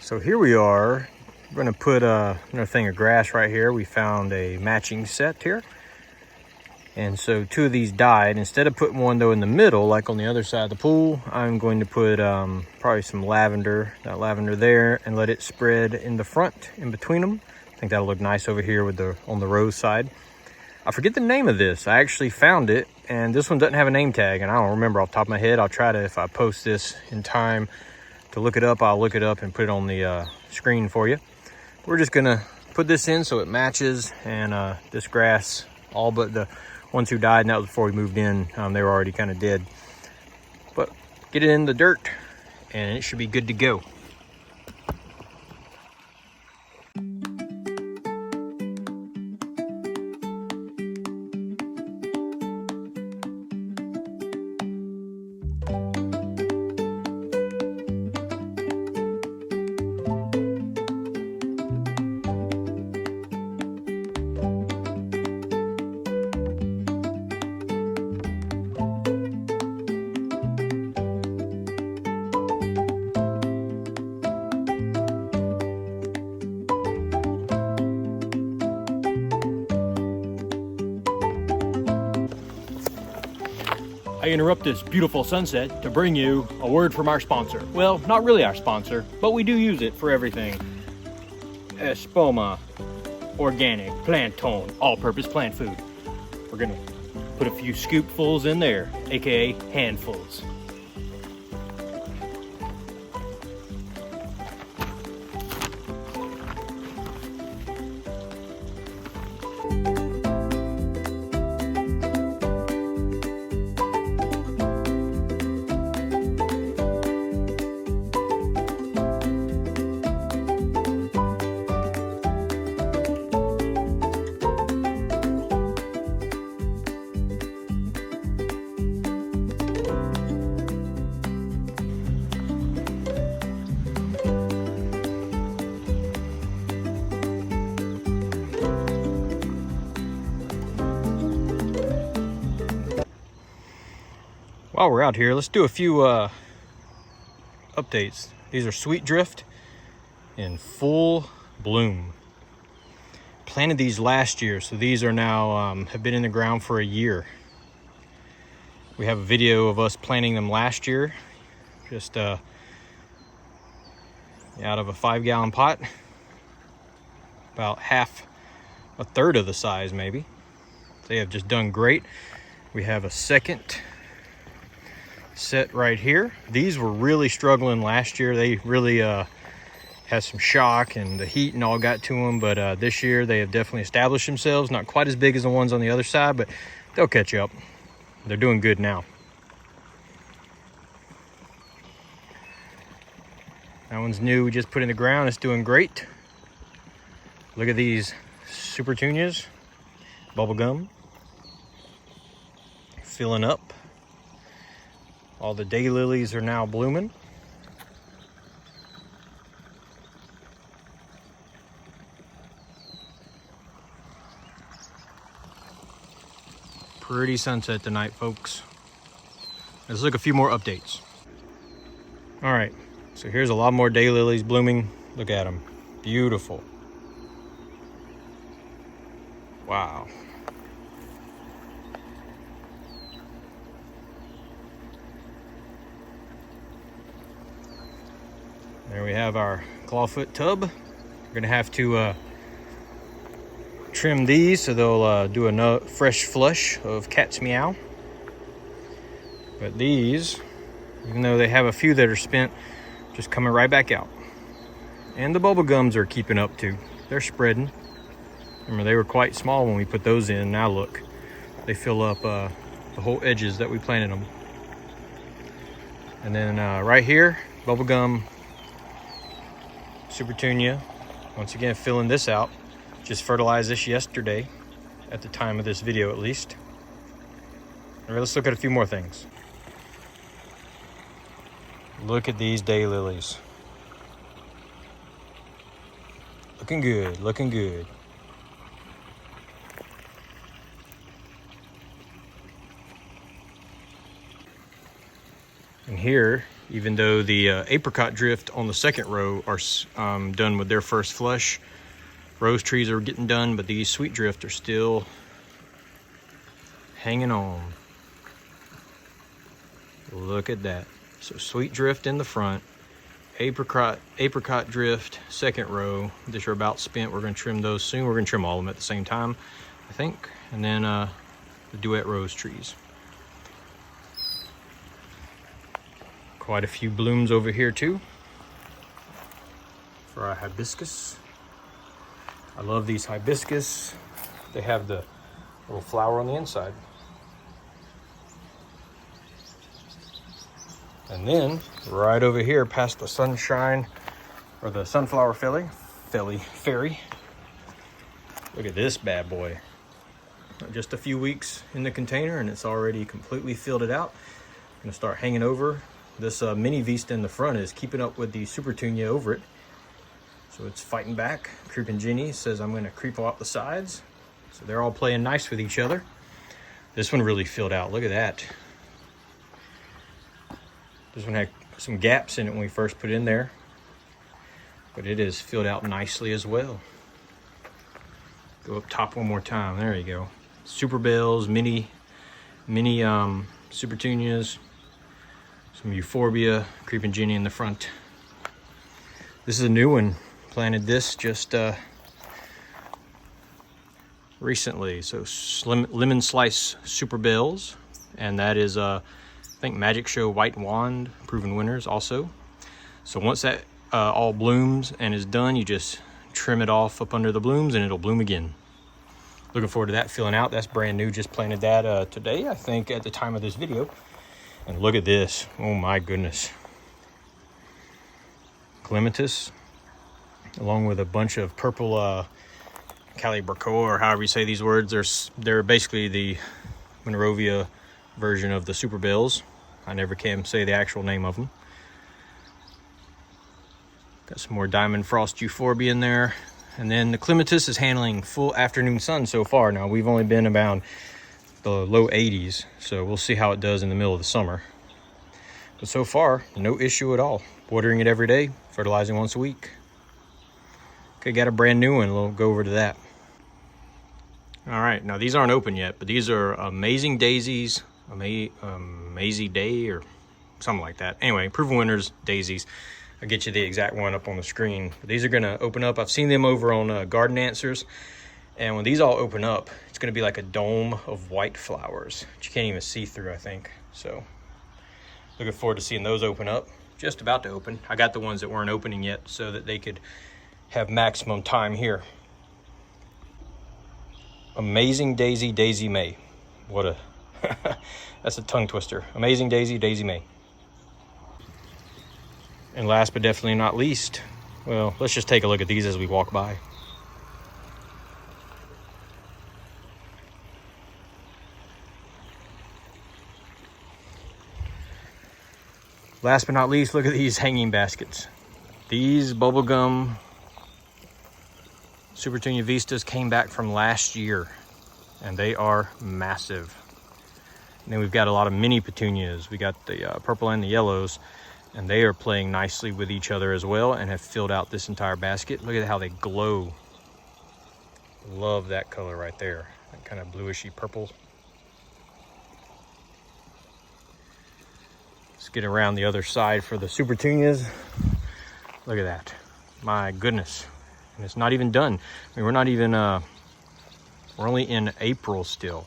So here we are. We're going to put another thing of grass right here. We found a matching set here. And so two of these died. Instead of putting one though in the middle, like on the other side of the pool, I'm going to put probably some lavender, that lavender there, and let it spread in the front, in between them. I think that'll look nice over here with on the rose side. I forget the name of this. I actually found it, and this one doesn't have a name tag, and I don't remember off the top of my head. I'll try to, if I post this in time to look it up, I'll look it up and put it on the screen for you. We're just gonna put this in so it matches, and this grass, all but the ones who died, and that was before we moved in, they were already kind of dead. But get it in the dirt, and it should be good to go. I interrupt this beautiful sunset to bring you a word from our sponsor. Well, not really our sponsor, but we do use it for everything. Espoma Organic Plant Tone All-Purpose Plant Food. We're gonna put a few scoopfuls in there, aka handfuls. While we're out here, let's do a few updates. These are Sweet Drift in full bloom. Planted these last year, so these are now have been in the ground for a year. We have a video of us planting them last year, just out of a 5-gallon pot, about a third of the size maybe. They have just done great. We have a second set right here. These were really struggling last year. They really had some shock, and the heat and all got to them, but this year they have definitely established themselves. Not quite as big as the ones on the other side, but they'll catch up. They're doing good now. That one's new, we just put in the ground. It's doing great. Look at these Supertunias, bubblegum, filling up. All the daylilies are now blooming. Pretty sunset tonight, folks. Let's look at a few more updates. All right, so here's a lot more daylilies blooming. Look at them, beautiful. Wow. There we have our clawfoot tub. We're gonna have to trim these so they'll do a fresh flush of cat's meow. But these, even though they have a few that are spent, just coming right back out. And the bubble gums are keeping up too. They're spreading. Remember, they were quite small when we put those in. Now look, they fill up the whole edges that we planted them. And then right here, bubblegum Supertunia, once again filling this out. Just fertilized this yesterday, at the time of this video at least. All right, let's look at a few more things. Look at these daylilies. Looking good, looking good. And here, even though the apricot drift on the second row are done with their first flush, rose trees are getting done, but these sweet drift are still hanging on. Look at that. So sweet drift in the front, apricot drift second row. These are about spent. We're going to trim those soon. We're going to trim all of them at the same time, I think. And then the duet rose trees. Quite a few blooms over here too for our hibiscus. I love these hibiscus. They have the little flower on the inside. And then right over here past the sunshine, or the sunflower fairy. Look at this bad boy. Just a few weeks in the container and it's already completely filled it out. I'm gonna start hanging over. This mini vista in the front is keeping up with the Supertunia over it. So it's fighting back. Creeping Jenny says I'm gonna creep out the sides. So they're all playing nice with each other. This one really filled out, look at that. This one had some gaps in it when we first put it in there, but it is filled out nicely as well. Go up top one more time, there you go. Super bells, mini Supertunias. Some euphorbia, creeping Jenny in the front. This is a new one. Planted this just recently. So lemon slice super bells, and that is I think Magic Show White Wand, proven winners also. So once that all blooms and is done, you just trim it off up under the blooms and it'll bloom again. Looking forward to that filling out. That's brand new. Just planted that today, I think, at the time of this video. And look at this. Oh my goodness. Clematis, along with a bunch of purple Calibraco, or however you say these words. They're basically the Monrovia version of the super bells. I never can say the actual name of them. Got some more diamond frost euphorbia in there. And then the clematis is handling full afternoon sun so far. Now we've only been about the low 80s, so we'll see how it does in the middle of the summer. But so far, no issue at all. Watering it every day, fertilizing once a week. Okay, got a brand new one. We'll go over to that. All right, now these aren't open yet, but these are Amazing Daisies, Amazing Day, or something like that. Anyway, proven winners, daisies. I'll get you the exact one up on the screen. But these are gonna open up. I've seen them over on Garden Answers. And when these all open up, it's gonna be like a dome of white flowers that you can't even see through, I think. So looking forward to seeing those open up. Just about to open. I got the ones that weren't opening yet so that they could have maximum time here. Amazing Daisy, Daisy May. What a, that's a tongue twister. Amazing Daisy, Daisy May. And last but definitely not least, well, let's just take a look at these as we walk by. Last but not least, look at these hanging baskets. These bubblegum Supertunia Vistas came back from last year, and they are massive. And then we've got a lot of mini petunias. We got the purple and the yellows, and they are playing nicely with each other as well and have filled out this entire basket. Look at how they glow. Love that color right there. That kind of bluishy purple. Let's get around the other side for the Supertunias. Look at that. My goodness. And it's not even done. I mean, we're not even, we're only in April still.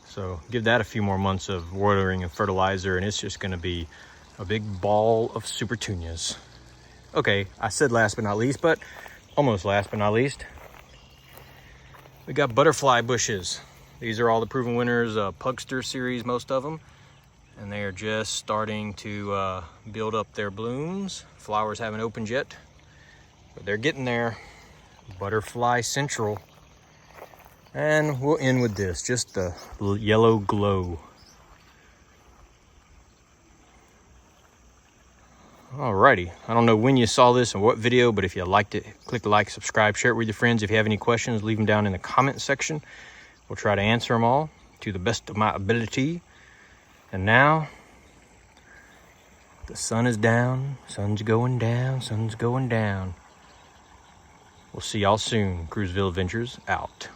So give that a few more months of watering and fertilizer, and it's just gonna be a big ball of Supertunias. Okay, I said last but not least, but almost last but not least. We got butterfly bushes. These are all the proven winners, Pugster series, most of them. And they are just starting to build up their blooms. Flowers haven't opened yet, but they're getting there. Butterfly Central. And we'll end with this, just the yellow glow. Alrighty, I don't know when you saw this and what video, but if you liked it, click the like, subscribe, share it with your friends. If you have any questions, leave them down in the comment section. We'll try to answer them all to the best of my ability. And now, The sun is down, sun's going down, sun's going down. We'll see y'all soon. Cruiseville Adventures out.